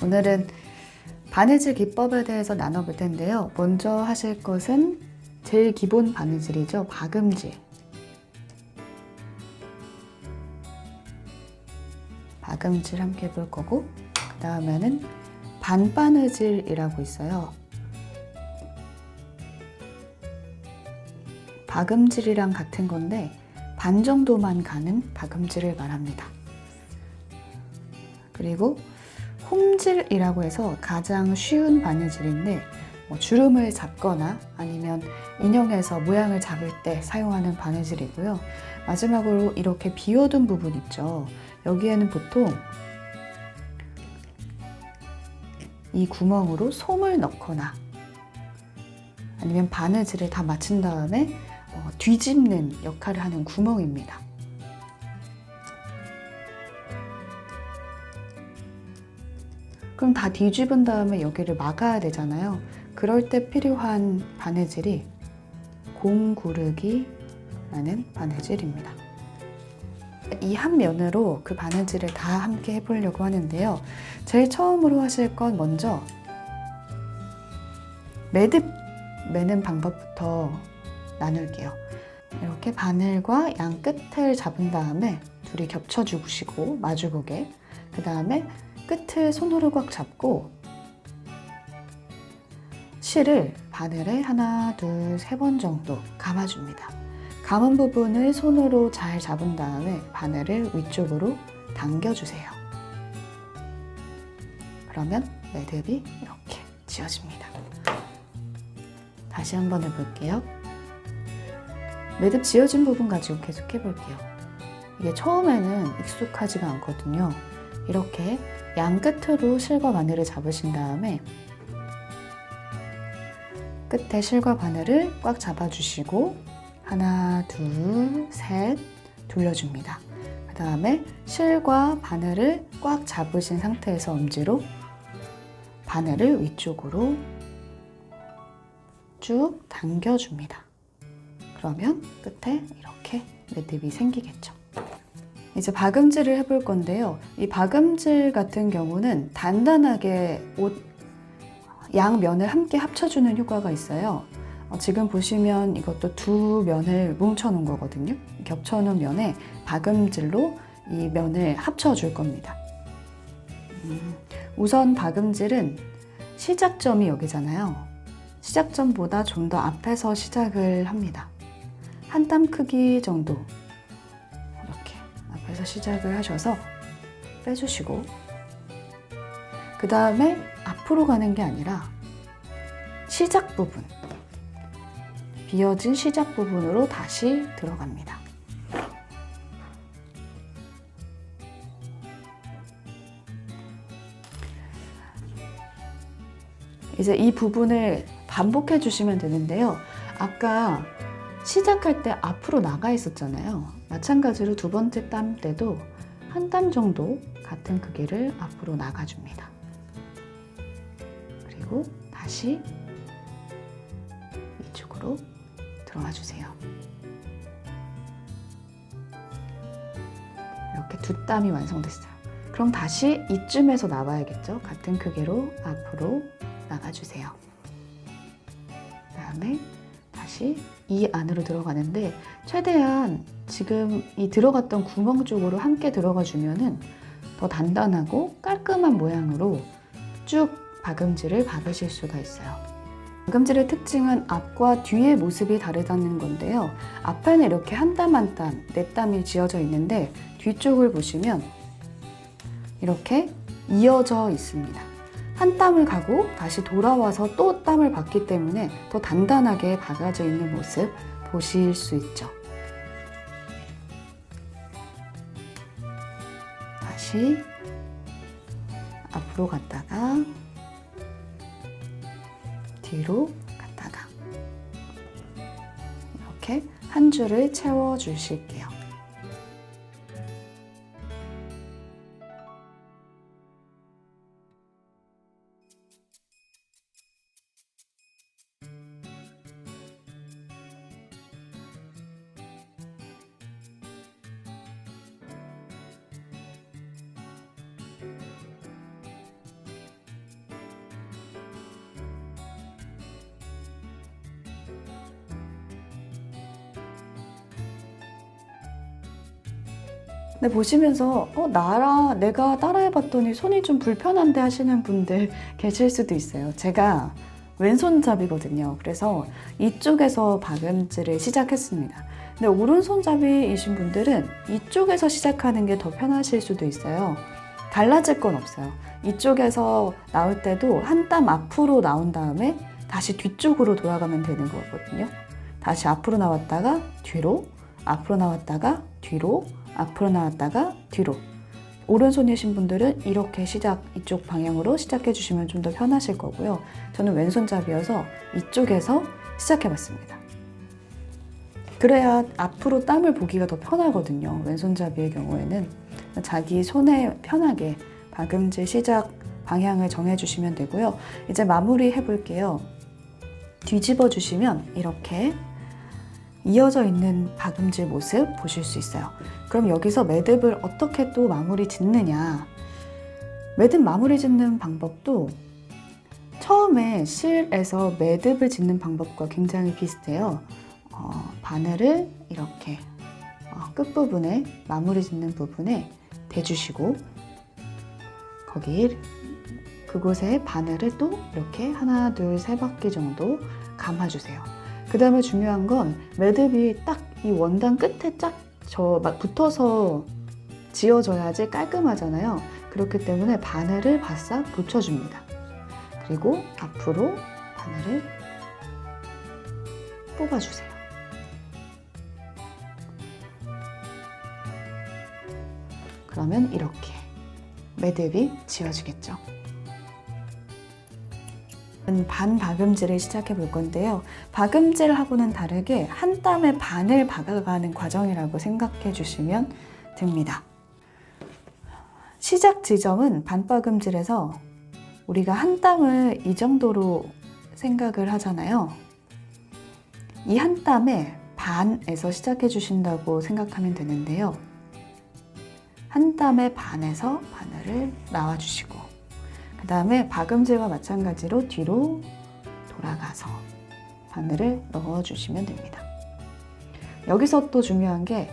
오늘은 바느질 기법에 대해서 나눠볼 텐데요. 먼저 하실 것은 제일 기본 바느질이죠. 박음질. 박음질 함께 해볼 거고, 그 다음에는 반바느질이라고 있어요. 박음질이랑 같은 건데 반 정도만 가는 박음질을 말합니다. 그리고 홈질이라고 해서 가장 쉬운 바느질인데 주름을 잡거나 아니면 인형에서 모양을 잡을 때 사용하는 바느질이고요. 마지막으로 이렇게 비워둔 부분 있죠. 여기에는 보통 이 구멍으로 솜을 넣거나 아니면 바느질을 다 마친 다음에 뒤집는 역할을 하는 구멍입니다. 그럼 다 뒤집은 다음에 여기를 막아야 되잖아요. 그럴 때 필요한 바느질이 공구르기라는 바느질입니다. 이 한 면으로 그 바느질을 다 함께 해보려고 하는데요. 제일 처음으로 하실 건 먼저 매듭 매는 방법부터 나눌게요. 이렇게 바늘과 양 끝을 잡은 다음에 둘이 겹쳐주시고 마주보게, 그 다음에 끝을 손으로 꽉 잡고 실을 바늘에 하나, 둘, 세 번 정도 감아줍니다. 감은 부분을 손으로 잘 잡은 다음에 바늘을 위쪽으로 당겨주세요. 그러면 매듭이 이렇게 지어집니다. 다시 한번 해볼게요. 매듭 지어진 부분 가지고 계속 해볼게요. 이게 처음에는 익숙하지가 않거든요. 이렇게 양 끝으로 실과 바늘을 잡으신 다음에 끝에 실과 바늘을 꽉 잡아주시고 하나, 둘, 셋 돌려줍니다. 그 다음에 실과 바늘을 꽉 잡으신 상태에서 엄지로 바늘을 위쪽으로 쭉 당겨줍니다. 그러면 끝에 이렇게 매듭이 생기겠죠. 이제 박음질을 해볼 건데요. 이 박음질 같은 경우는 단단하게 옷 양면을 함께 합쳐주는 효과가 있어요. 지금 보시면 이것도 두 면을 뭉쳐놓은 거거든요. 겹쳐놓은 면에 박음질로 이 면을 합쳐줄 겁니다. 우선 박음질은 시작점이 여기잖아요. 시작점보다 좀 더 앞에서 시작을 합니다. 한 땀 크기 정도 이렇게 앞에서 시작을 하셔서 빼주시고, 그 다음에 앞으로 가는 게 아니라 시작 부분, 비어진 시작 부분으로 다시 들어갑니다. 이제 이 부분을 반복해 주시면 되는데요. 아까 시작할 때 앞으로 나가 있었잖아요. 마찬가지로 두 번째 땀 때도 한 땀 정도 같은 크기를 앞으로 나가줍니다. 그리고 다시 이쪽으로 들어와 주세요. 이렇게 두 땀이 완성됐어요. 그럼 다시 이쯤에서 나와야겠죠? 같은 크기로 앞으로 나가주세요. 그 다음에 다시 이 안으로 들어가는데 최대한 지금 이 들어갔던 구멍 쪽으로 함께 들어가 주면은 더 단단하고 깔끔한 모양으로 쭉 박음질을 박으실 수가 있어요. 박음질의 특징은 앞과 뒤의 모습이 다르다는 건데요. 앞에는 이렇게 한 땀 한 땀, 네 땀이 지어져 있는데 뒤쪽을 보시면 이렇게 이어져 있습니다. 한 땀을 가고 다시 돌아와서 또 땀을 받기 때문에 더 단단하게 박아져 있는 모습 보실 수 있죠. 다시 앞으로 갔다가 뒤로 갔다가 이렇게 한 줄을 채워 주실게요. 근데 보시면서 내가 따라해봤더니 손이 좀 불편한데 하시는 분들 계실 수도 있어요. 제가 왼손잡이거든요. 그래서 이쪽에서 박음질을 시작했습니다. 근데 오른손잡이이신 분들은 이쪽에서 시작하는 게 더 편하실 수도 있어요. 달라질 건 없어요. 이쪽에서 나올 때도 한 땀 앞으로 나온 다음에 다시 뒤쪽으로 돌아가면 되는 거거든요. 다시 앞으로 나왔다가 뒤로, 앞으로 나왔다가 뒤로, 앞으로 나왔다가 뒤로. 오른손이신 분들은 이렇게 이쪽 방향으로 시작해 주시면 좀 더 편하실 거고요. 저는 왼손잡이여서 이쪽에서 시작해 봤습니다. 그래야 앞으로 땀을 보기가 더 편하거든요. 왼손잡이의 경우에는. 자기 손에 편하게 박음질 시작 방향을 정해 주시면 되고요. 이제 마무리 해 볼게요. 뒤집어 주시면 이렇게 이어져 있는 박음질 모습 보실 수 있어요. 그럼 여기서 매듭을 어떻게 또 마무리 짓느냐. 매듭 마무리 짓는 방법도 처음에 실에서 매듭을 짓는 방법과 굉장히 비슷해요. 바늘을 이렇게 끝부분에 마무리 짓는 부분에 대주시고 그곳에 바늘을 또 이렇게 하나, 둘, 세 바퀴 정도 감아주세요. 그 다음에 중요한 건 매듭이 딱 이 원단 끝에 쫙 붙어서 지어져야지 깔끔하잖아요. 그렇기 때문에 바늘을 바싹 붙여줍니다. 그리고 앞으로 바늘을 뽑아주세요. 그러면 이렇게 매듭이 지어지겠죠. 반 박음질을 시작해 볼 건데요. 박음질하고는 다르게 한 땀에 반을 박아가는 과정이라고 생각해 주시면 됩니다. 시작 지점은 반박음질에서 우리가 한 땀을 이 정도로 생각을 하잖아요. 이 한 땀에 반에서 시작해 주신다고 생각하면 되는데요. 한 땀의 반에서 바늘을 나와주시고 그 다음에 박음질과 마찬가지로 뒤로 돌아가서 바늘을 넣어주시면 됩니다. 여기서 또 중요한 게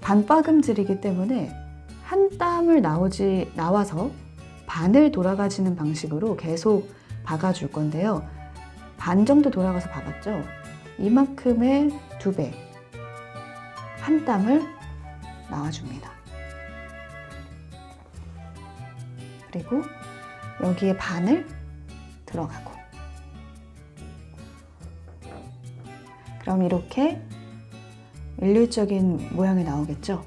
반박음질이기 때문에 한 땀을 나와서 반을 돌아가지는 방식으로 계속 박아줄 건데요. 반 정도 돌아가서 박았죠? 이만큼의 2배 한 땀을 나와줍니다. 그리고 여기에 반을 들어가고 그럼 이렇게 일률적인 모양이 나오겠죠?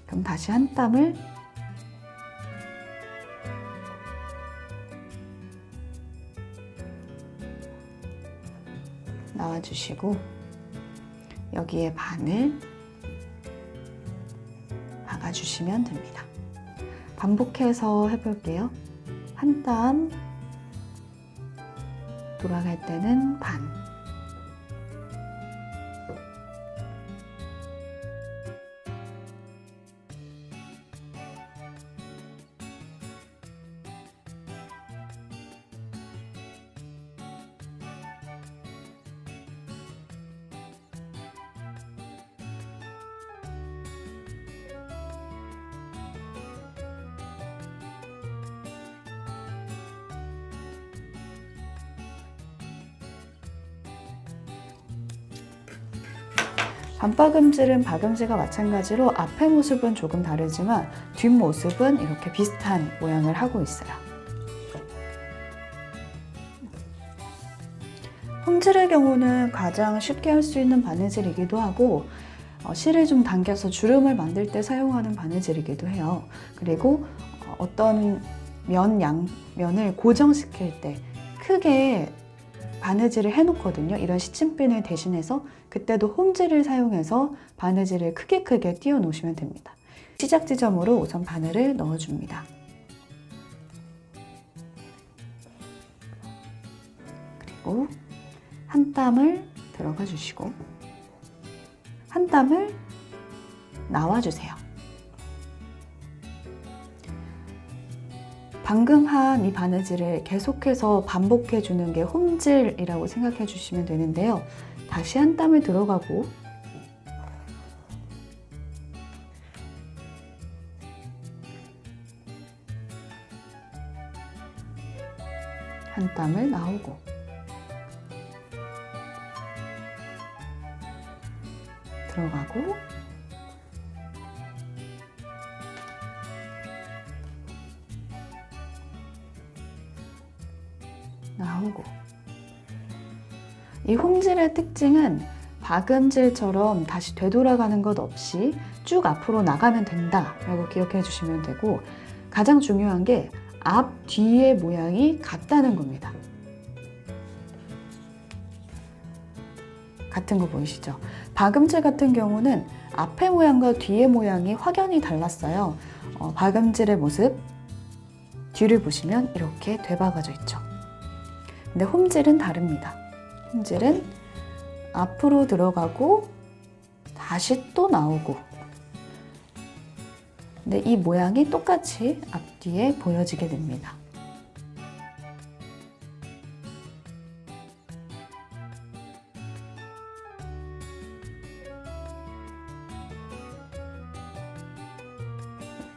그럼 다시 한 땀을 나와주시고 여기에 반을 박아주시면 됩니다. 반복해서 해볼게요. 한 땀 돌아갈 때는 반 반박음질은 박음질과 마찬가지로 앞의 모습은 조금 다르지만 뒷모습은 이렇게 비슷한 모양을 하고 있어요. 홈질의 경우는 가장 쉽게 할 수 있는 바느질이기도 하고 실을 좀 당겨서 주름을 만들 때 사용하는 바느질이기도 해요. 그리고 어떤 양면을 고정시킬 때 크게 바느질을 해놓거든요. 이런 시침핀을 대신해서 그때도 홈질을 사용해서 바느질을 크게 띄워 놓으시면 됩니다. 시작 지점으로 우선 바늘을 넣어줍니다. 그리고 한 땀을 들어가 주시고 한 땀을 나와주세요. 방금 한 이 바느질을 계속해서 반복해 주는 게 홈질이라고 생각해 주시면 되는데요. 다시 한 땀을 들어가고 한 땀을 나오고, 들어가고, 나오고. 이 홈질의 특징은 박음질처럼 다시 되돌아가는 것 없이 쭉 앞으로 나가면 된다 라고 기억해 주시면 되고, 가장 중요한 게 앞, 뒤의 모양이 같다는 겁니다. 같은 거 보이시죠? 박음질 같은 경우는 앞의 모양과 뒤의 모양이 확연히 달랐어요. 박음질의 모습 뒤를 보시면 이렇게 되박아져 있죠. 근데 홈질은 다릅니다. 홈질은 앞으로 들어가고 다시 또 나오고, 근데 이 모양이 똑같이 앞뒤에 보여지게 됩니다.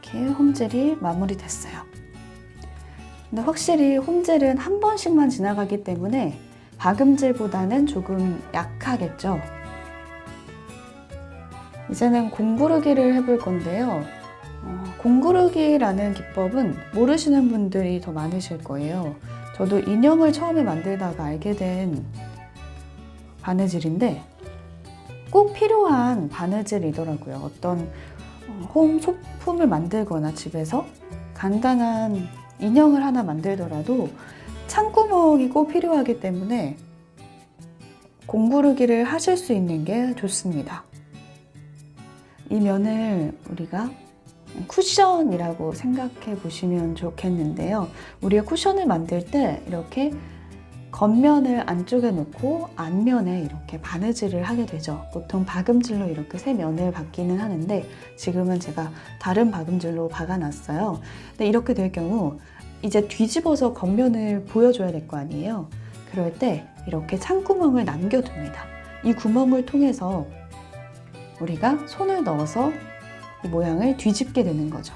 이렇게 홈질이 마무리됐어요. 근데 확실히 홈질은 한 번씩만 지나가기 때문에 박음질보다는 조금 약하겠죠. 이제는 공구르기를 해볼 건데요. 공구르기라는 기법은 모르시는 분들이 더 많으실 거예요. 저도 인형을 처음에 만들다가 알게 된 바느질인데 꼭 필요한 바느질이더라고요. 어떤 홈 소품을 만들거나 집에서 간단한 인형을 하나 만들더라도 창구멍이 꼭 필요하기 때문에 공구르기를 하실 수 있는 게 좋습니다. 이 면을 우리가 쿠션이라고 생각해 보시면 좋겠는데요. 우리가 쿠션을 만들 때 이렇게 겉면을 안쪽에 놓고 앞면에 이렇게 바느질을 하게 되죠. 보통 박음질로 이렇게 세 면을 박기는 하는데 지금은 제가 다른 박음질로 박아놨어요. 근데 이렇게 될 경우 이제 뒤집어서 겉면을 보여줘야 될 거 아니에요. 그럴 때 이렇게 창구멍을 남겨둡니다. 이 구멍을 통해서 우리가 손을 넣어서 이 모양을 뒤집게 되는 거죠.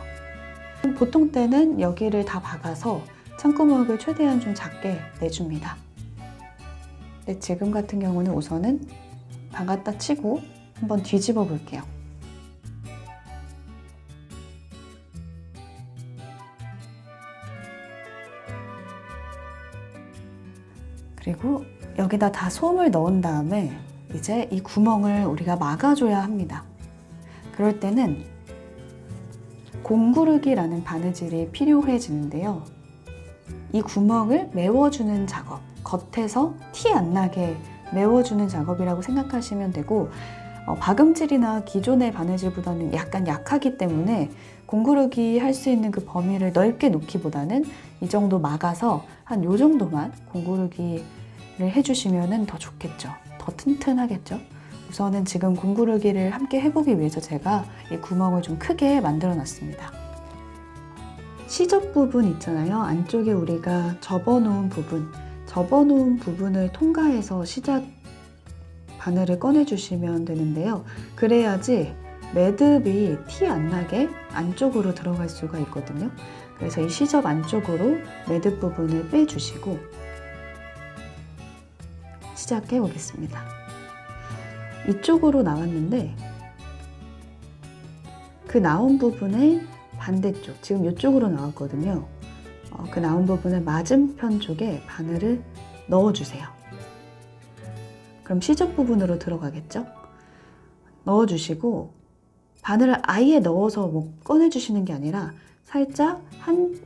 보통 때는 여기를 다 박아서 창구멍을 최대한 좀 작게 내줍니다. 근데 지금 같은 경우는 우선은 박았다 치고 한번 뒤집어 볼게요. 그리고 여기다 다 솜을 넣은 다음에 이제 이 구멍을 우리가 막아줘야 합니다. 그럴 때는 공구르기라는 바느질이 필요해지는데요. 이 구멍을 메워주는 작업, 겉에서 티 안 나게 메워주는 작업이라고 생각하시면 되고, 박음질이나 기존의 바느질보다는 약간 약하기 때문에 공구르기 할 수 있는 그 범위를 넓게 놓기보다는 이 정도 막아서 한 요 정도만 공구르기를 해주시면 더 좋겠죠. 더 튼튼하겠죠. 우선은 지금 공구르기를 함께 해보기 위해서 제가 이 구멍을 좀 크게 만들어 놨습니다. 시접 부분 있잖아요. 안쪽에 우리가 접어놓은 부분을 통과해서 시작 바늘을 꺼내주시면 되는데요. 그래야지 매듭이 티 안 나게 안쪽으로 들어갈 수가 있거든요. 그래서 이 시접 안쪽으로 매듭 부분을 빼주시고 시작해 보겠습니다. 이쪽으로 나왔는데 그 나온 부분의 반대쪽, 지금 이쪽으로 나왔거든요. 그 나온 부분의 맞은편 쪽에 바늘을 넣어주세요. 그럼 시접 부분으로 들어가겠죠? 넣어주시고 바늘을 아예 넣어서 뭐 꺼내주시는 게 아니라 살짝 한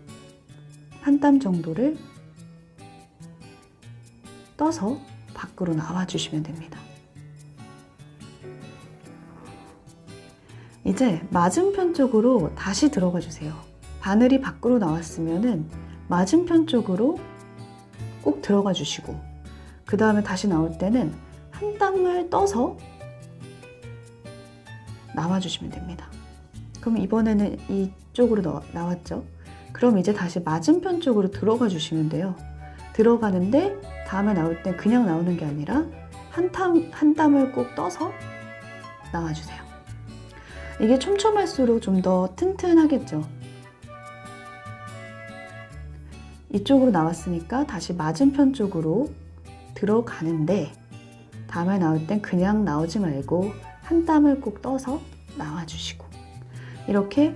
땀 정도를 떠서 밖으로 나와주시면 됩니다. 이제 맞은편 쪽으로 다시 들어가 주세요. 바늘이 밖으로 나왔으면은 맞은편 쪽으로 꼭 들어가 주시고, 그 다음에 다시 나올 때는 한 땀을 떠서 나와 주시면 됩니다. 그럼 이번에는 이쪽으로 나왔죠? 그럼 이제 다시 맞은편 쪽으로 들어가 주시면 돼요. 들어가는데 다음에 나올 때 그냥 나오는 게 아니라 한 땀을 꼭 떠서 나와 주세요. 이게 촘촘할수록 좀 더 튼튼하겠죠. 이쪽으로 나왔으니까 다시 맞은편 쪽으로 들어가는데 다음에 나올 땐 그냥 나오지 말고 한 땀을 꼭 떠서 나와주시고 이렇게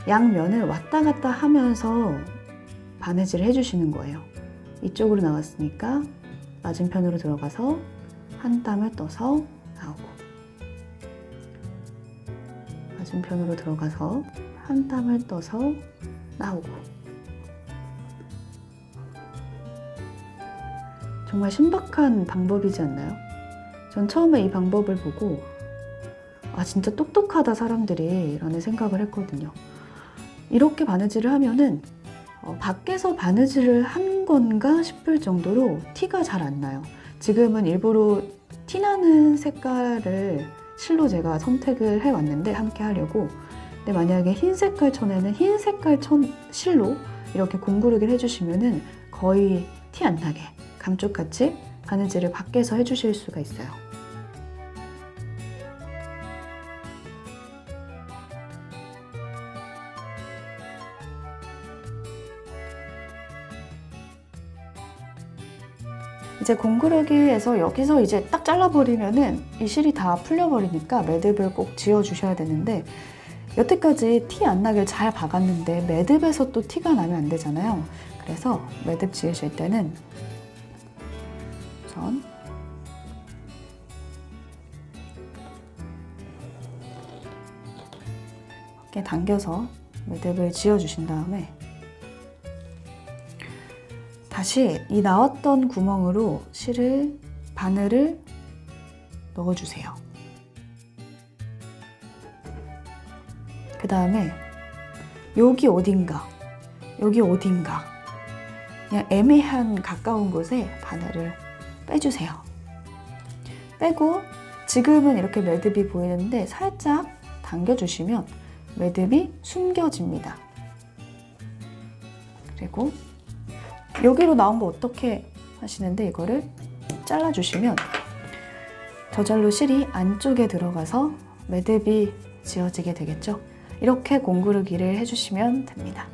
양면을 왔다 갔다 하면서 바느질을 해주시는 거예요. 이쪽으로 나왔으니까 맞은편으로 들어가서 한 땀을 떠서 나오고 맞은편으로 들어가서 한 땀을 떠서 나오고 정말 신박한 방법이지 않나요? 전 처음에 이 방법을 보고 아 진짜 똑똑하다 사람들이 라는 생각을 했거든요. 이렇게 바느질을 하면은 밖에서 바느질을 한 건가 싶을 정도로 티가 잘 안 나요. 지금은 일부러 티나는 색깔을 실로 제가 선택을 해왔는데 함께 하려고. 근데 만약에 흰 색깔 천에는 흰 색깔 실로 이렇게 공구르기를 해주시면은 거의 티 안 나게 감쪽같이 바느질을 밖에서 해주실 수가 있어요. 이제 공구르기에서 여기서 이제 딱 잘라버리면은 이 실이 다 풀려버리니까 매듭을 꼭 지어주셔야 되는데 여태까지 티 안 나길 잘 박았는데 매듭에서 또 티가 나면 안 되잖아요. 그래서 매듭 지으실 때는 우선 이렇게 당겨서 매듭을 지어주신 다음에 다시 이 나왔던 구멍으로 바늘을 넣어주세요. 그 다음에 여기 어딘가 그냥 애매한 가까운 곳에 바늘을 빼주세요. 빼고 지금은 이렇게 매듭이 보이는데 살짝 당겨주시면 매듭이 숨겨집니다. 그리고 여기로 나온 거 어떻게 하시는데 이거를 잘라주시면 저절로 실이 안쪽에 들어가서 매듭이 지어지게 되겠죠. 이렇게 공구르기를 해주시면 됩니다.